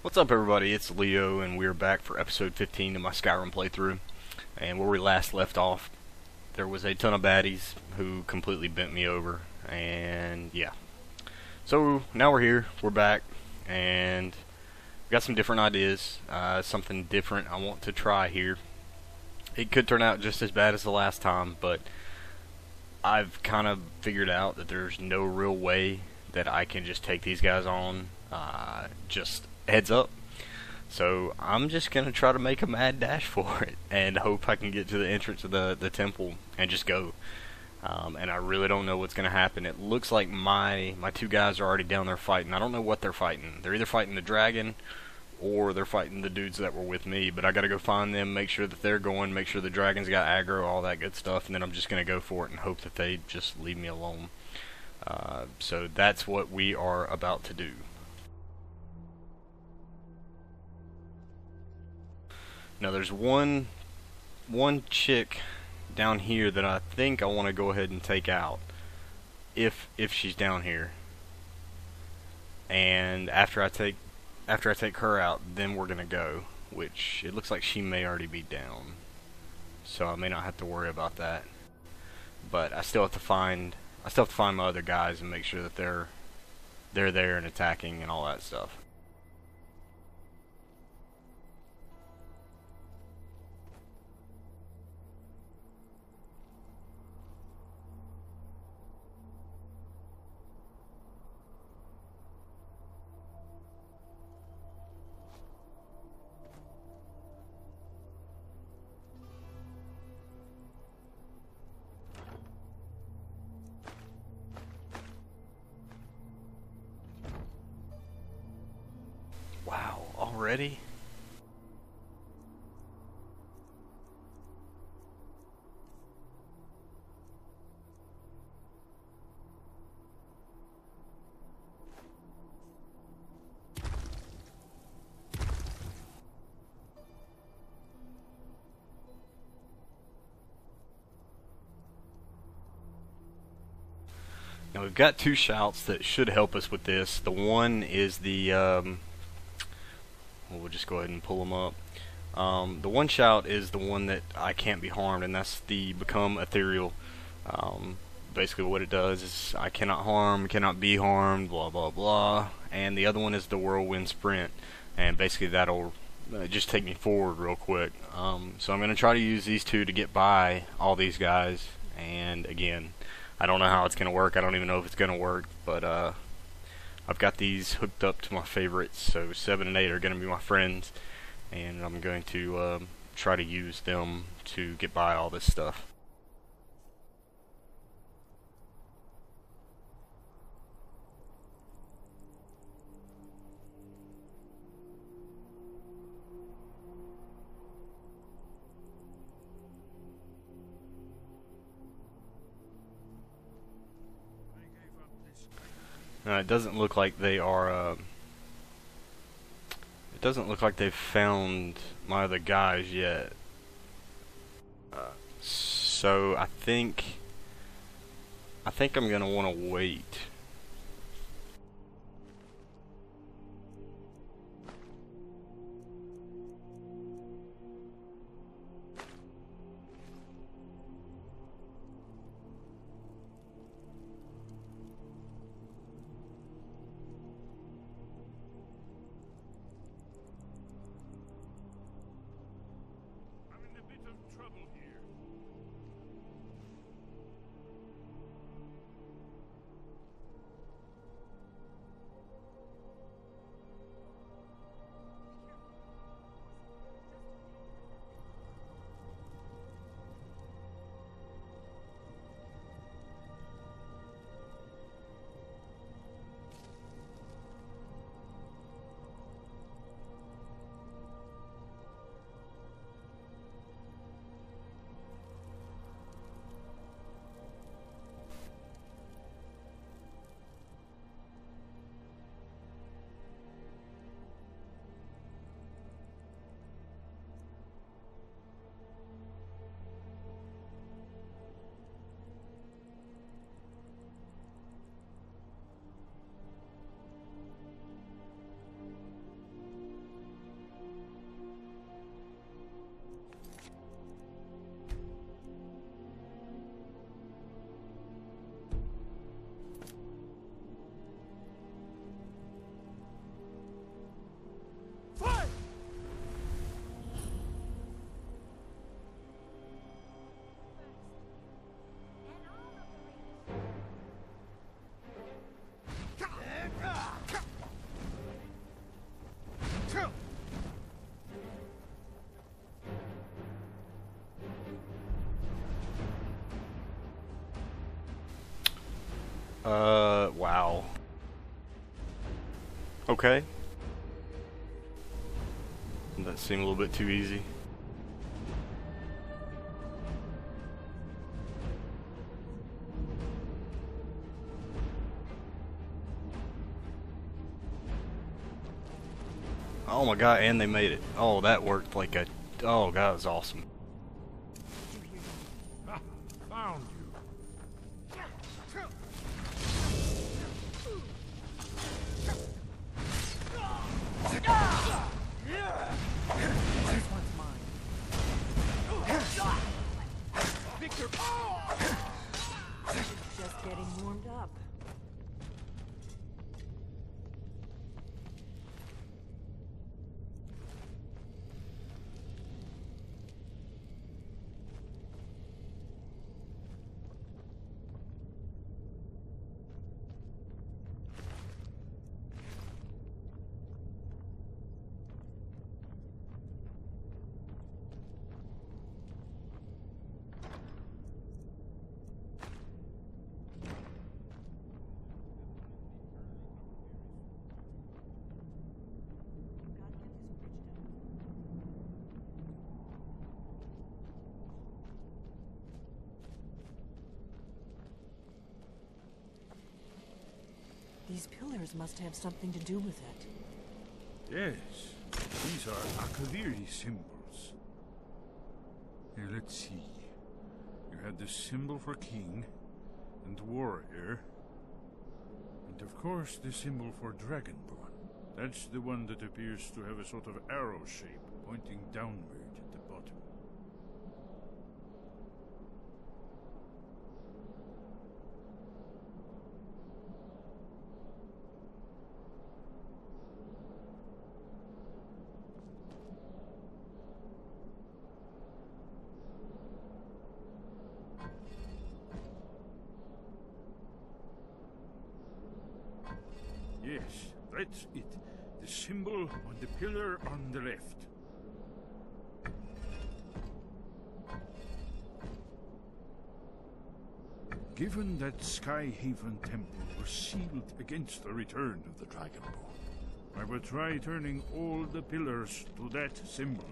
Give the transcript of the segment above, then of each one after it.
What's up, everybody? It's Leo, and we're back for episode 15 of my Skyrim playthrough. And where we last left off, there was a ton of baddies who completely bent me over, and yeah. So now we're here, we're back, and we've got some different ideas, something different I want to try here. It could turn out just as bad as the last time, but I've kind of figured out that there's no real way that I can just take these guys on, just heads up. So I'm just going to try to make a mad dash for it and hope I can get to the entrance of the temple and just go. And I really don't know what's going to happen. It looks like my two guys are already down there fighting. I don't know what they're fighting. They're either fighting the dragon or they're fighting the dudes that were with me. But I got to go find them, make sure that they're going, make sure the dragon's got aggro, all that good stuff. And then I'm just going to go for it and hope that they just leave me alone. So that's what we are about to do. Now there's one chick down here that I think I want to go ahead and take out if she's down here. And after I take her out, then we're gonna go. Which it looks like she may already be down, so I may not have to worry about that. But I still have to find my other guys and make sure that they're there and attacking and all that stuff. Wow, already? Now we've got two shouts that should help us with this. The one is the, well, we'll just go ahead and pull them up. The one shout is the one that I can't be harmed, and that's the become ethereal. Basically what it does is I cannot harm, cannot be harmed, blah blah blah. And the other one is the whirlwind sprint, and basically that'll just take me forward real quick. So I'm going to try to use these two to get by all these guys, and again, I don't know how it's going to work. I don't even know if it's going to work, but I've got these hooked up to my favorites, so 7 and 8 are going to be my friends, and I'm going to try to use them to get by all this stuff. It doesn't look like they are. It doesn't look like they've found my other guys yet. So I think I'm gonna want to wait. Okay. That seemed a little bit too easy. Oh my god, and they made it. Oh, that worked like a... Oh god, that was awesome. Ha! Found you. This one's mine. Victor! Just getting warmed up. These pillars must have something to do with it. Yes, these are Akaviri symbols. Here, let's see. You had the symbol for king and warrior, and of course the symbol for dragonborn. That's the one that appears to have a sort of arrow shape pointing downward at the bottom. Yes, that's it. The symbol on the pillar on the left. Given that Skyhaven Temple was sealed against the return of the Dragonborn, I will try turning all the pillars to that symbol.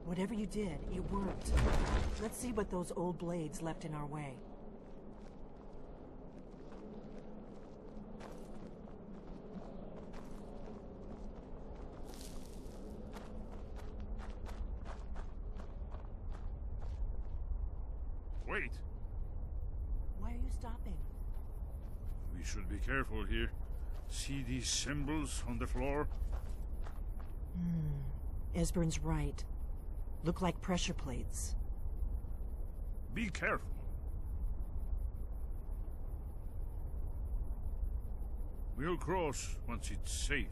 Whatever you did, it worked. Let's see what those old blades left in our way. Wait! Why are you stopping? We should be careful here. See these symbols on the floor? Esbern's right. Look like pressure plates. Be careful. We'll cross once it's safe.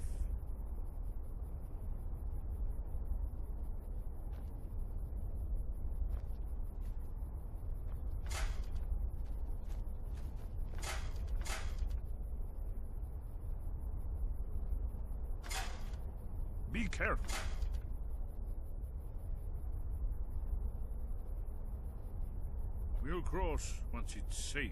Be careful. We'll cross once it's safe.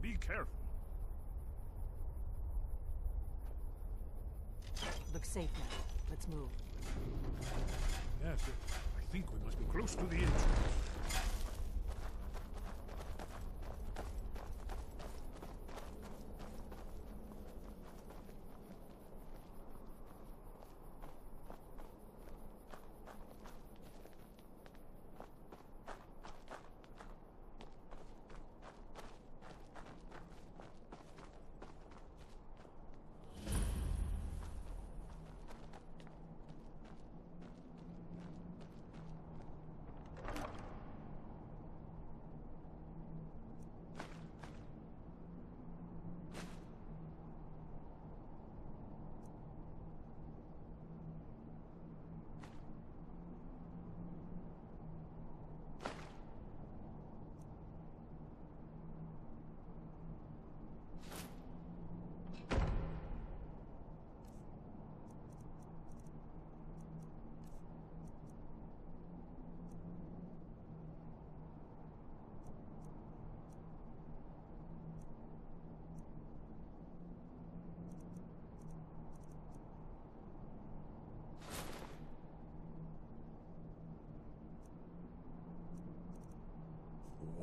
Be careful. Looks safe now. Let's move. Yes, I think we must be close to the entrance.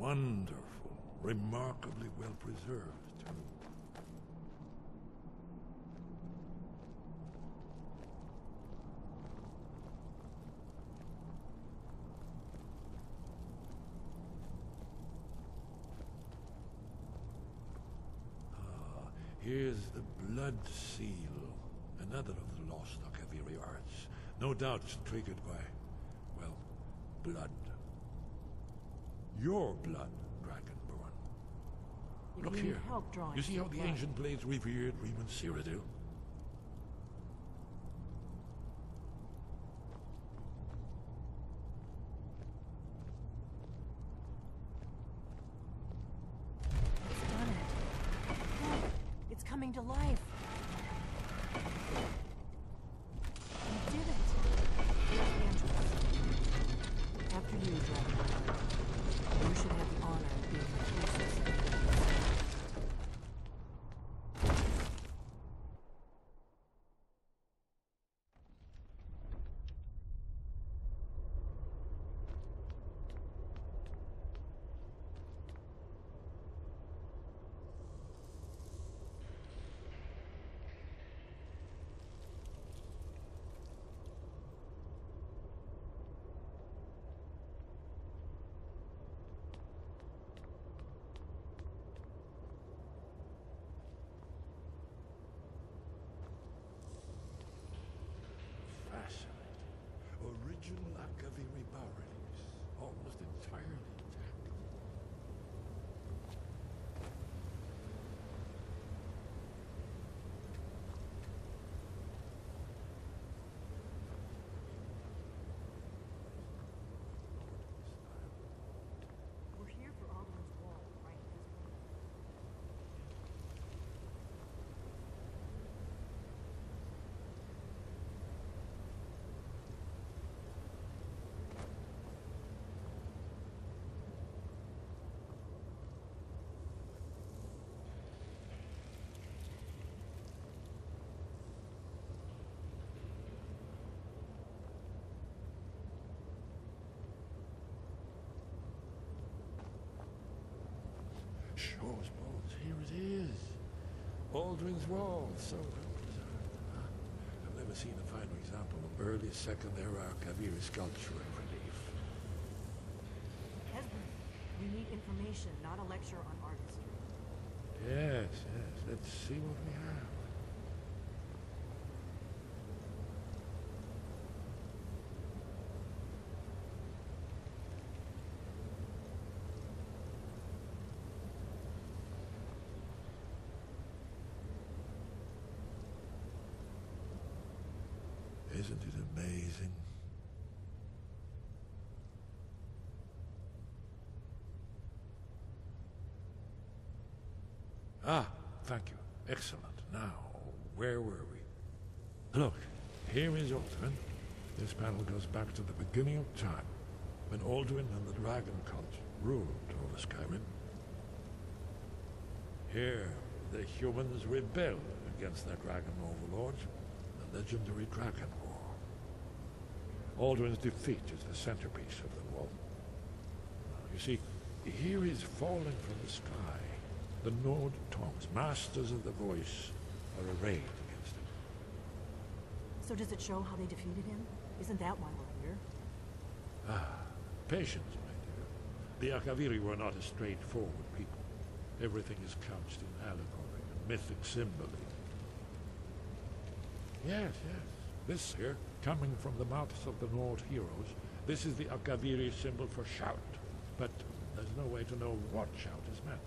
Wonderful. Remarkably well preserved, too. Here's the Blood Seal, another of the lost Akaviri arts. No doubt triggered by, well, blood. Your blood, Dragonborn. If Look you here. need help drawing You see how the blood. ancient blades revered Riemann Cyrodiil? It's done it. Look, it's coming to life. You did it. Here's the entrance. After you, Dragonborn. You should have the honor of being the priestess of the Fascinating. Original Akaviri bas-reliefs, almost entirely intact. We're here for Alduin's wall, right? Shows bones. Here it is. Alduin's Wall. So well preserved. I've never seen a finer example of early Second Era Akaviri sculpture and relief. Husband, we need information, not a lecture on art history. Yes, yes. Let's see what we have. Isn't it amazing? Ah, thank you. Excellent. Now, where were we? Look, here is Alduin. This panel goes back to the beginning of time, when Alduin and the Dragon Cult ruled over Skyrim. Here, the humans rebelled against their dragon overlords, the legendary Dragon War. Alduin's defeat is the centerpiece of the wall. You see, here is falling from the sky. The Nord Tongs, masters of the voice, are arrayed against him. So does it show how they defeated him? Isn't that why we're here? Ah, patience, my dear. The Akaviri were not a straightforward people. Everything is couched in allegory and mythic symbolism. Yes, yes. This here, coming from the mouths of the Nord heroes, this is the Akaviri symbol for shout. But there's no way to know what shout is meant.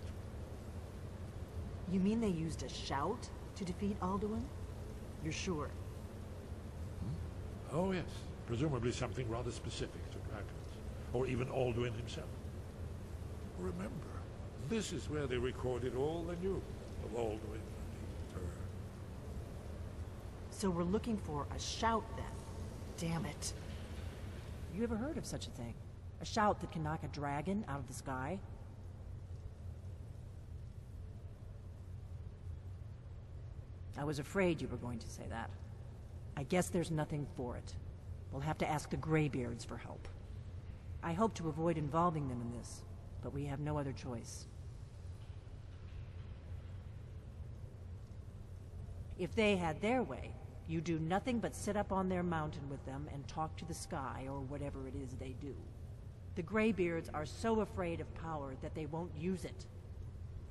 You mean they used a shout to defeat Alduin? You're sure? Oh, yes. Presumably something rather specific to dragons. Or even Alduin himself. Remember, this is where they recorded all they knew of Alduin and the Tur. So we're looking for a shout then. Damn it. You ever heard of such a thing? A shout that can knock a dragon out of the sky? I was afraid you were going to say that. I guess there's nothing for it. We'll have to ask the greybeards for help. I hope to avoid involving them in this, but we have no other choice. If they had their way, you do nothing but sit up on their mountain with them and talk to the sky or whatever it is they do. The greybeards are so afraid of power that they won't use it.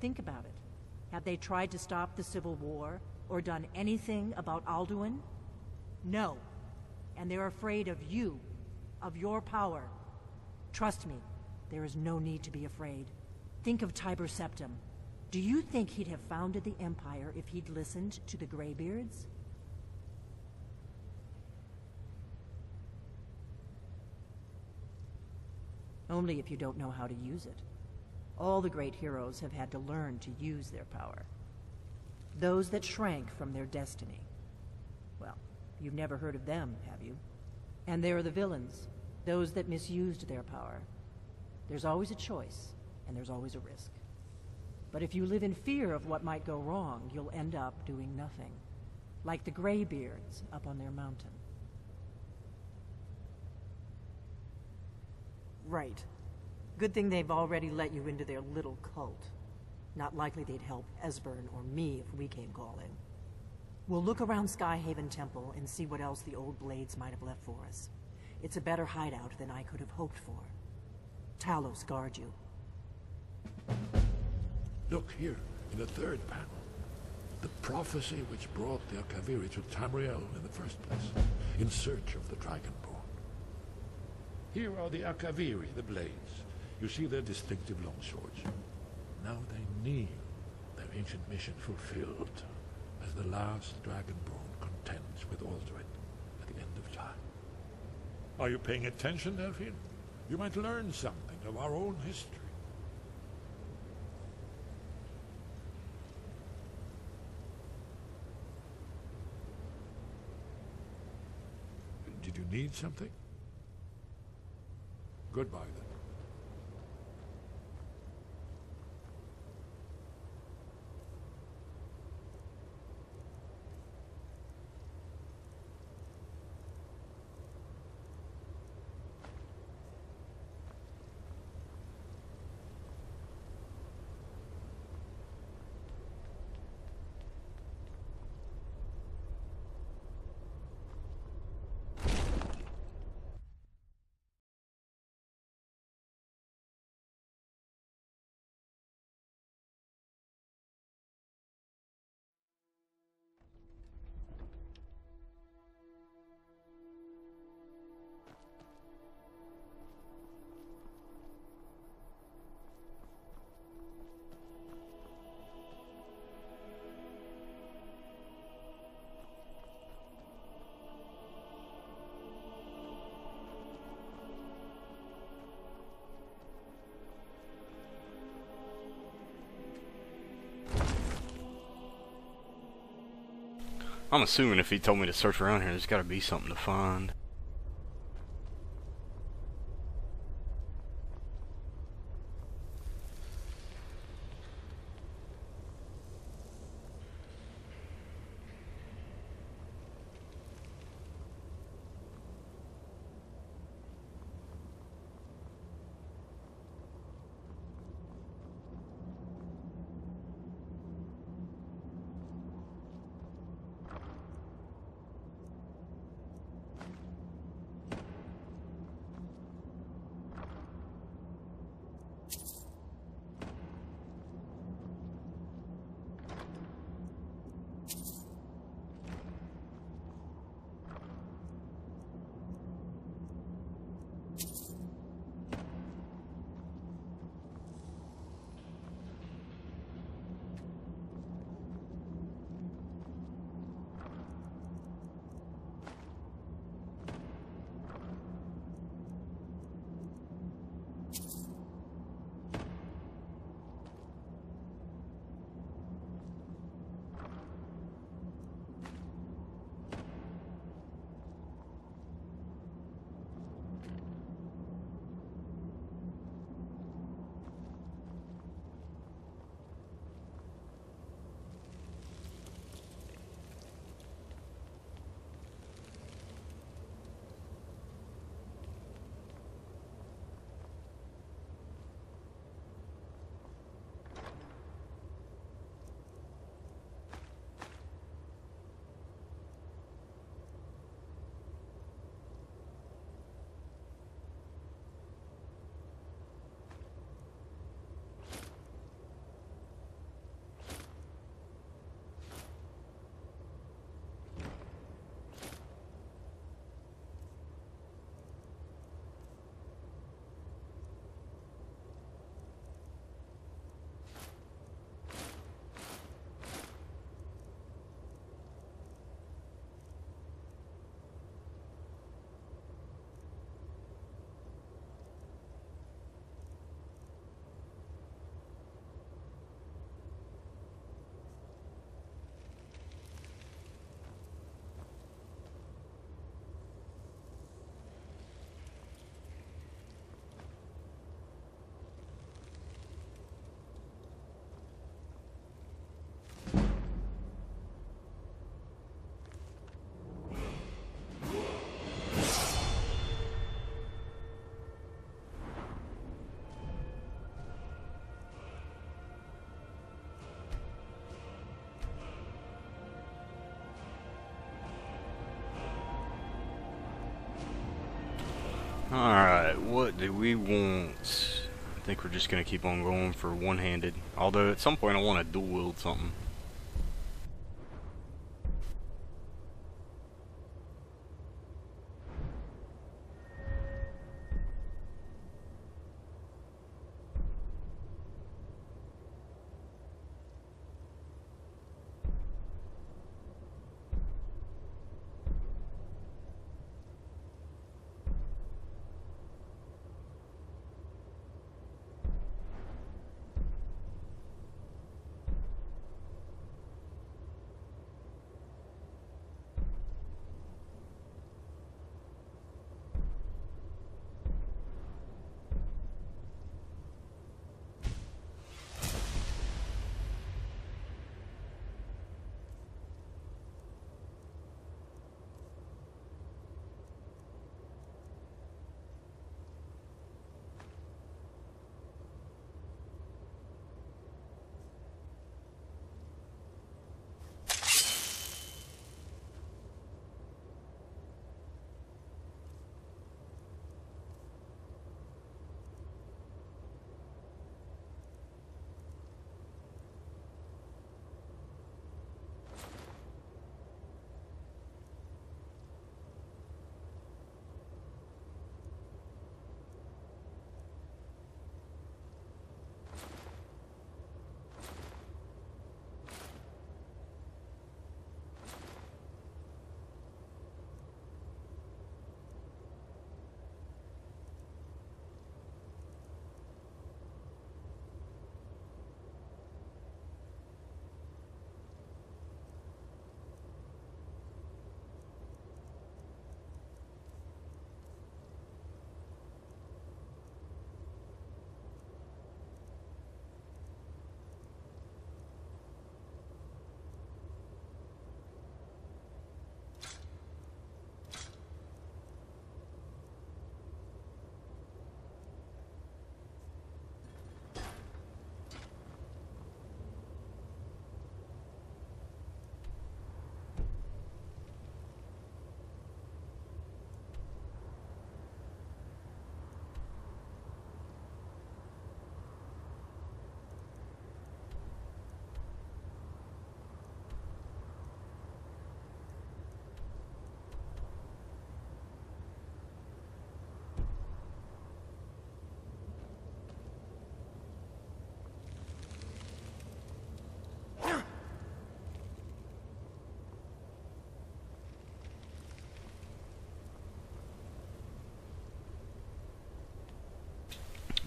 Think about it. Have they tried to stop the Civil War or done anything about Alduin? No. And they're afraid of you, of your power. Trust me, there is no need to be afraid. Think of Tiber Septim. Do you think he'd have founded the Empire if he'd listened to the greybeards? Only if you don't know how to use it. All the great heroes have had to learn to use their power. Those that shrank from their destiny. Well, you've never heard of them, have you? And there are the villains, those that misused their power. There's always a choice, and there's always a risk. But if you live in fear of what might go wrong, you'll end up doing nothing. Like the greybeards up on their mountain. Right. Good thing they've already let you into their little cult. Not likely they'd help Esbern or me if we came calling. We'll look around Skyhaven Temple and see what else the old blades might have left for us. It's a better hideout than I could have hoped for. Talos guard you. Look here, in the third panel. The prophecy which brought the Akaviri to Tamriel in the first place, in search of the Dragonborn. Here are the Akaviri, the blades. You see their distinctive longswords. Now they kneel, their ancient mission fulfilled, as the last Dragonborn contends with Alduin at the end of time. Are you paying attention, Delphine? You might learn something of our own history. Did you need something? Goodbye, then. I'm assuming if he told me to search around here, there's got to be something to find. Alright, what do we want? I think we're just gonna keep on going for one-handed. Although at some point I want to dual wield something.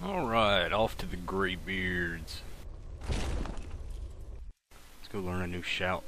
Alright, off to the greybeards. Let's go learn a new shout.